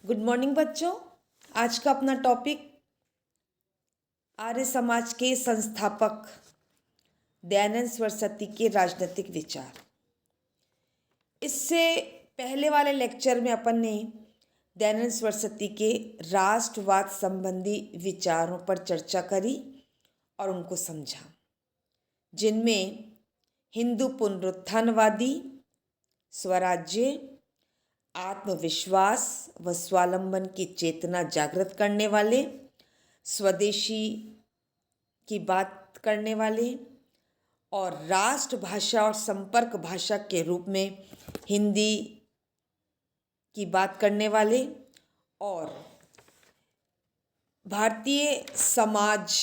Good morning बच्चों। आज का अपना टॉपिक आर्य समाज के संस्थापक दयानंद सरस्वती के राजनीतिक विचार। इससे पहले वाले लेक्चर में अपन ने दयानंद सरस्वती के राष्ट्रवाद संबंधी विचारों पर चर्चा करी और उनको समझा, जिनमें हिंदू पुनरुत्थानवादी, स्वराज्य, आत्मविश्वास व स्वावलंबन की चेतना जागृत करने वाले, स्वदेशी की बात करने वाले और राष्ट्रभाषा और संपर्क भाषा के रूप में हिंदी की बात करने वाले और भारतीय समाज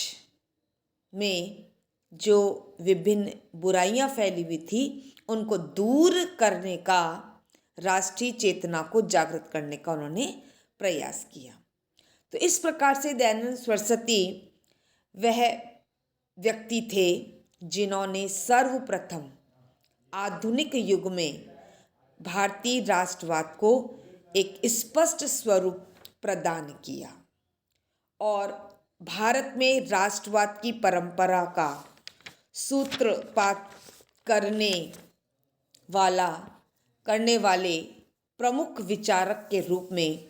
में जो विभिन्न बुराइयां फैली हुई थी उनको दूर करने का, राष्ट्रीय चेतना को जागृत करने का उन्होंने प्रयास किया। तो इस प्रकार से दयानंद सरस्वती वह व्यक्ति थे जिन्होंने सर्वप्रथम आधुनिक युग में भारतीय राष्ट्रवाद को एक स्पष्ट स्वरूप प्रदान किया और भारत में राष्ट्रवाद की परंपरा का सूत्रपात करने वाले प्रमुख विचारक के रूप में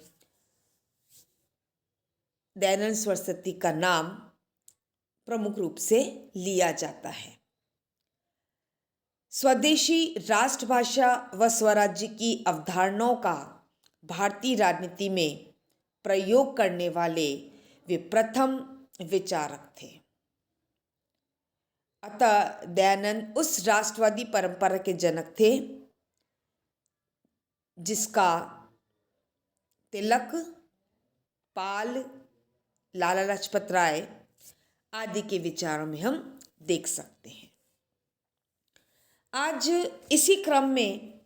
दयानंद सरस्वती का नाम प्रमुख रूप से लिया जाता है। स्वदेशी राष्ट्रभाषा व स्वराज्य की अवधारणाओं का भारतीय राजनीति में प्रयोग करने वाले वे प्रथम विचारक थे। अतः दयानंद उस राष्ट्रवादी परंपरा के जनक थे जिसका तिलक, पाल, लाला लाजपत राय आदि के विचारों में हम देख सकते हैं। आज इसी क्रम में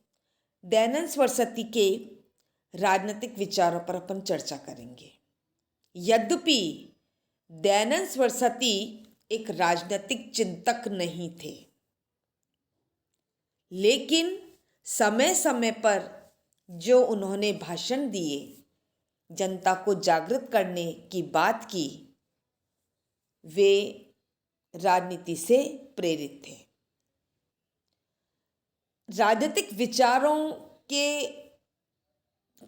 दयानंद सरस्वती के राजनीतिक विचारों पर अपन चर्चा करेंगे। यद्यपि दयानंद सरस्वती एक राजनीतिक चिंतक नहीं थे, लेकिन समय समय पर जो उन्होंने भाषण दिए, जनता को जागृत करने की बात की, वे राजनीति से प्रेरित थे। राजनीतिक विचारों के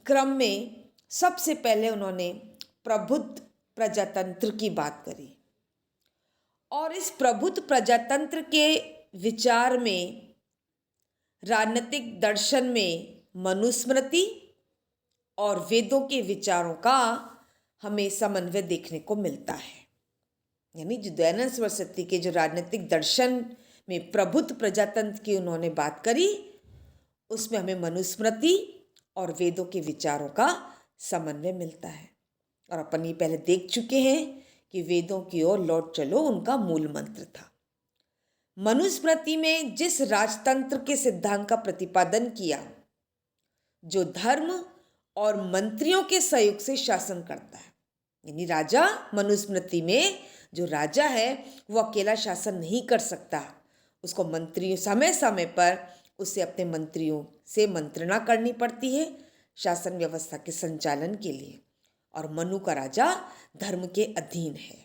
क्रम में सबसे पहले उन्होंने प्रबुद्ध प्रजातंत्र की बात करी और इस प्रबुद्ध प्रजातंत्र के विचार में राजनीतिक दर्शन में मनुस्मृति और वेदों के विचारों का हमें समन्वय देखने को मिलता है। यानी जो दयानंद सरस्वती के जो राजनीतिक दर्शन में प्रबुद्ध प्रजातंत्र की उन्होंने बात करी, उसमें हमें मनुस्मृति और वेदों के विचारों का समन्वय मिलता है। और अपन ये पहले देख चुके हैं कि वेदों की ओर लौट चलो उनका मूल मंत्र था। मनुस्मृति में जिस राजतंत्र के सिद्धांत का प्रतिपादन किया, जो धर्म और मंत्रियों के सहयोग से शासन करता है, यानी राजा, मनुस्मृति में जो राजा है वो अकेला शासन नहीं कर सकता, उसको मंत्रियों समय समय पर उसे अपने मंत्रियों से मंत्रणा करनी पड़ती है शासन व्यवस्था के संचालन के लिए, और मनु का राजा धर्म के अधीन है।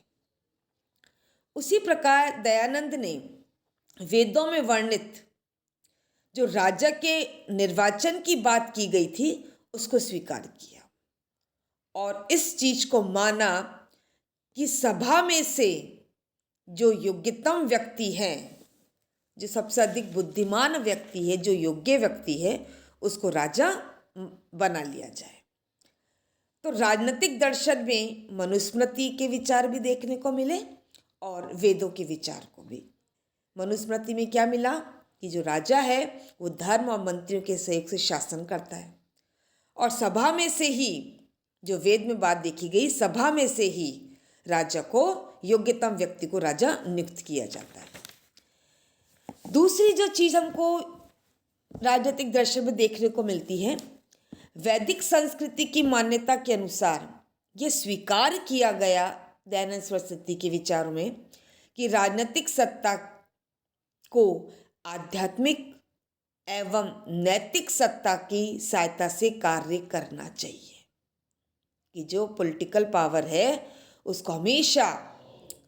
उसी प्रकार दयानंद ने वेदों में वर्णित जो राजा के निर्वाचन की बात की गई थी उसको स्वीकार किया और इस चीज को माना कि सभा में से जो योग्यतम व्यक्ति है, जो सबसे अधिक बुद्धिमान व्यक्ति है, जो योग्य व्यक्ति है, उसको राजा बना लिया जाए। तो राजनीतिक दर्शन में मनुस्मृति के विचार भी देखने को मिले और वेदों के विचार को भी। मनुस्मृति में क्या मिला कि जो राजा है वो धर्म और मंत्रियों के सहयोग से शासन करता है, और सभा में से ही, जो वेद में बात देखी गई, सभा में से ही राजा को, योग्यतम व्यक्ति को राजा नियुक्त किया जाता है। दूसरी जो चीज हमको राजनीतिक दर्शन में देखने को मिलती है, वैदिक संस्कृति की मान्यता के अनुसार यह स्वीकार किया गया दयानंद सरस्वती के विचारों में कि राजनीतिक सत्ता को आध्यात्मिक एवं नैतिक सत्ता की सहायता से कार्य करना चाहिए। कि जो पॉलिटिकल पावर है उसको हमेशा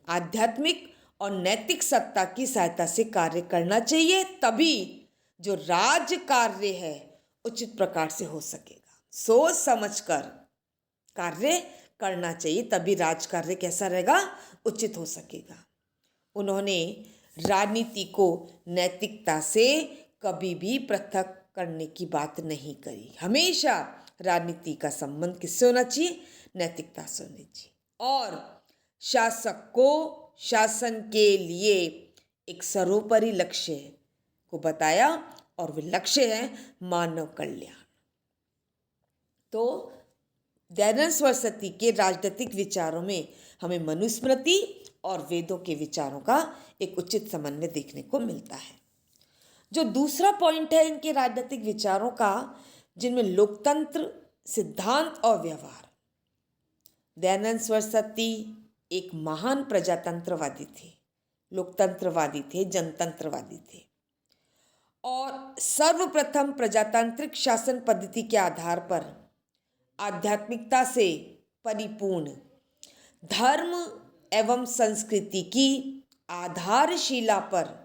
आध्यात्मिक और नैतिक सत्ता की सहायता से कार्य करना चाहिए, तभी जो राज कार्य है उचित प्रकार से हो सकेगा। सोच समझकर कार्य करना चाहिए, तभी राज कार्य कैसा रहेगा, उचित हो सकेगा। उन्होंने राजनीति को नैतिकता से कभी भी पृथक करने की बात नहीं करी। हमेशा राजनीति का संबंध किससे होना चाहिए, नैतिकता से होना चाहिए। और शासक को शासन के लिए एक सर्वोपरि लक्ष्य को बताया, और वह लक्ष्य है मानव कल्याण। तो दयानंद सरस्वती के राजनीतिक विचारों में हमें मनुस्मृति और वेदों के विचारों का एक उचित समन्वय देखने को मिलता है। जो दूसरा पॉइंट है इनके राजनीतिक विचारों का, जिनमें लोकतंत्र, सिद्धांत और व्यवहार। दयानंद सरस्वती एक महान प्रजातंत्रवादी थे, लोकतंत्रवादी थे, जनतंत्रवादी थे, और सर्वप्रथम प्रजातांत्रिक शासन पद्धति के आधार पर आध्यात्मिकता से परिपूर्ण धर्म एवं संस्कृति की आधारशिला पर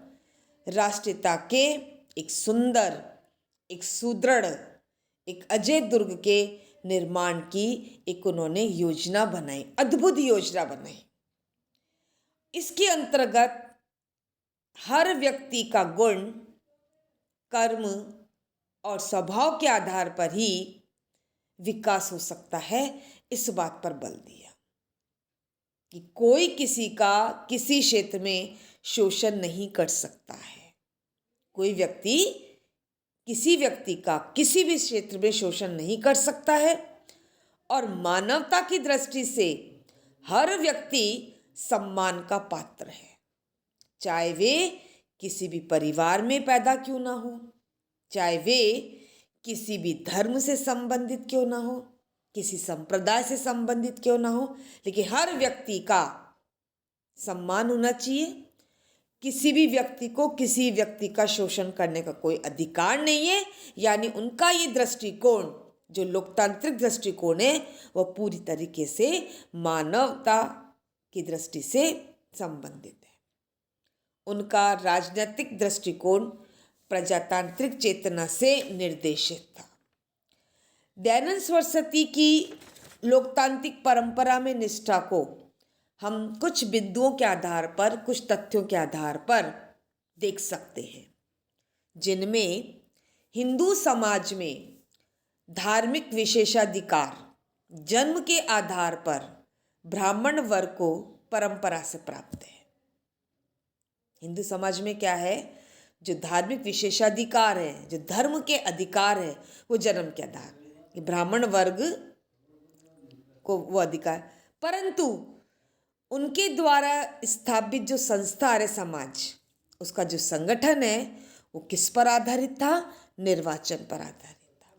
राष्ट्रीयता के एक सुंदर, एक सुदृढ़, एक अजय दुर्ग के निर्माण की एक उन्होंने योजना बनाई, अद्भुत योजना बनाई। इसके अंतर्गत हर व्यक्ति का गुण, कर्म और स्वभाव के आधार पर ही विकास हो सकता है, इस बात पर बल दिया कि कोई किसी का किसी क्षेत्र में शोषण नहीं कर सकता है। कोई व्यक्ति किसी व्यक्ति का किसी भी क्षेत्र में शोषण नहीं कर सकता है, और मानवता की दृष्टि से हर व्यक्ति सम्मान का पात्र है, चाहे वे किसी भी परिवार में पैदा क्यों ना हो, चाहे वे किसी भी धर्म से संबंधित क्यों ना हो, किसी संप्रदाय से संबंधित क्यों ना हो, लेकिन हर व्यक्ति का सम्मान होना चाहिए। किसी भी व्यक्ति को किसी व्यक्ति का शोषण करने का कोई अधिकार नहीं है। यानी उनका ये दृष्टिकोण, जो लोकतांत्रिक दृष्टिकोण है, वह पूरी तरीके से मानवता की दृष्टि से संबंधित है। उनका राजनीतिक दृष्टिकोण प्रजातांत्रिक चेतना से निर्देशित था। दयानंद सरस्वती की लोकतांत्रिक परंपरा में निष्ठा को हम कुछ बिंदुओं के आधार पर, कुछ तथ्यों के आधार पर देख सकते हैं, जिनमें हिंदू समाज में धार्मिक विशेषाधिकार जन्म के आधार पर ब्राह्मण वर्ग को परंपरा से प्राप्त है। हिंदू समाज में क्या है, जो धार्मिक विशेषाधिकार है, जो धर्म के अधिकार है, वो जन्म के आधार है, ब्राह्मण वर्ग को वो अधिकार। परंतु उनके द्वारा स्थापित जो संस्था है समाज, उसका जो संगठन है, वो किस पर आधारित था, निर्वाचन पर आधारित था।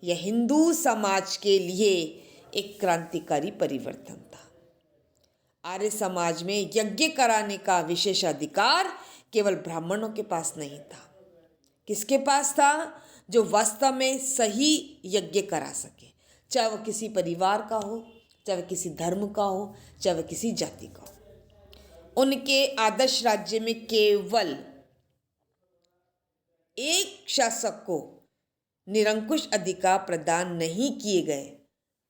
यह हिंदू समाज के लिए एक क्रांतिकारी परिवर्तन था। आर्य समाज में यज्ञ कराने का विशेषाधिकार केवल ब्राह्मणों के पास नहीं था। किसके पास था, जो वास्तव में सही यज्ञ करा सके, चाहे वो किसी परिवार का हो, चाहे वह किसी धर्म का हो, चाहे वह किसी जाति का हो। उनके आदर्श राज्य में केवल एक शासक को निरंकुश अधिकार प्रदान नहीं किए गए,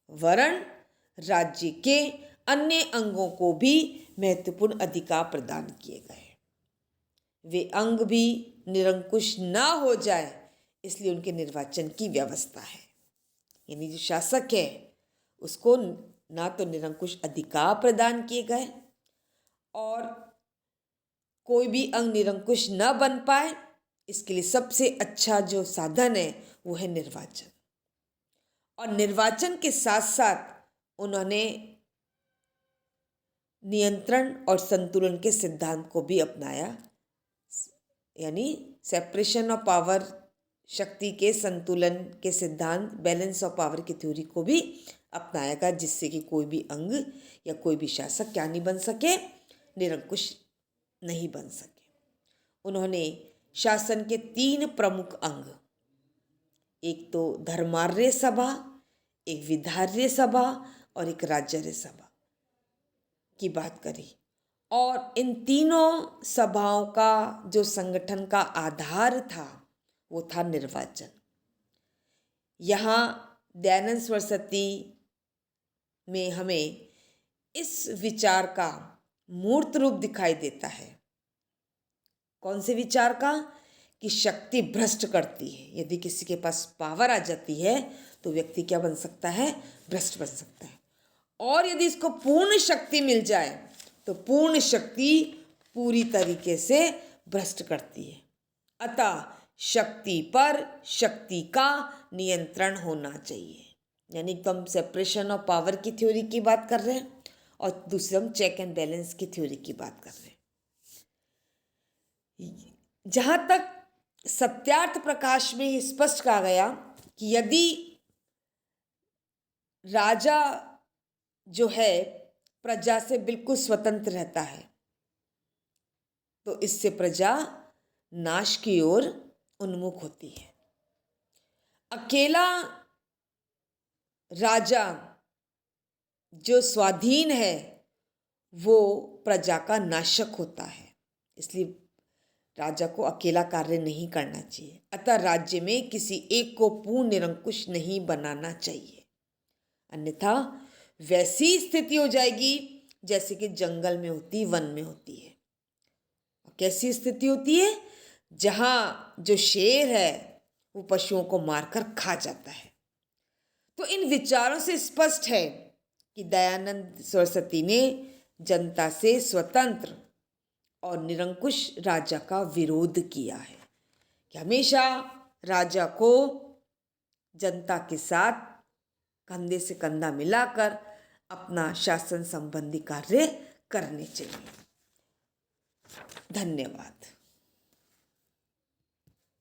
वरन राज्य के अन्य अंगों को भी महत्वपूर्ण अधिकार प्रदान किए गए। वे अंग भी निरंकुश ना हो जाए, इसलिए उनके निर्वाचन की व्यवस्था है। यानी जो शासक है उसको ना तो निरंकुश अधिकार प्रदान किए गए, और कोई भी अंग निरंकुश न बन पाए, इसके लिए सबसे अच्छा जो साधन है वो है निर्वाचन। और निर्वाचन के साथ साथ उन्होंने नियंत्रण और संतुलन के सिद्धांत को भी अपनाया, यानी सेपरेशन ऑफ पावर, शक्ति के संतुलन के सिद्धांत, बैलेंस ऑफ पावर की थ्योरी को भी अपनाया गया, जिससे कि कोई भी अंग या कोई भी शासक क्या नहीं बन सके, निरंकुश नहीं बन सके। उन्होंने शासन के 3 प्रमुख अंग, एक तो धर्मार्य सभा, एक विधार्य सभा और एक राज्य सभा की बात करी। और इन तीनों सभाओं का जो संगठन का आधार था वो था निर्वाचन। यहाँ दयानंद सरस्वती में हमें इस विचार का मूर्त रूप दिखाई देता है। कौन से विचार का? कि शक्ति भ्रष्ट करती है। यदि किसी के पास पावर आ जाती है तो व्यक्ति क्या बन सकता है? भ्रष्ट बन सकता है। और यदि इसको पूर्ण शक्ति मिल जाए तो पूर्ण शक्ति पूरी तरीके से भ्रष्ट करती है। अतः शक्ति पर शक्ति का नियंत्रण होना चाहिए। यानी एकदम सेपरेशन ऑफ पावर की थ्योरी की बात कर रहे हैं और दूसरे हम चेक एंड बैलेंस की थ्योरी की बात कर रहे हैं। जहाँ तक सत्यार्थ प्रकाश में स्पष्ट कहा गया कि यदि राजा जो है प्रजा से बिल्कुल स्वतंत्र रहता है तो इससे प्रजा नाश की ओर उन्मुख होती है। अकेला राजा जो स्वाधीन है वो प्रजा का नाशक होता है। इसलिए राजा को अकेला कार्य नहीं करना चाहिए। अतः राज्य में किसी एक को पूर्ण निरंकुश नहीं बनाना चाहिए, अन्यथा वैसी स्थिति हो जाएगी जैसे कि जंगल में होती, वन में होती है। कैसी स्थिति होती है? जहाँ जो शेर है वो पशुओं को मारकर खा जाता है। तो इन विचारों से स्पष्ट है कि दयानंद सरस्वती ने जनता से स्वतंत्र और निरंकुश राजा का विरोध किया है कि हमेशा राजा को जनता के साथ कंधे से कंधा मिलाकर अपना शासन संबंधी कार्य करने चाहिए। धन्यवाद।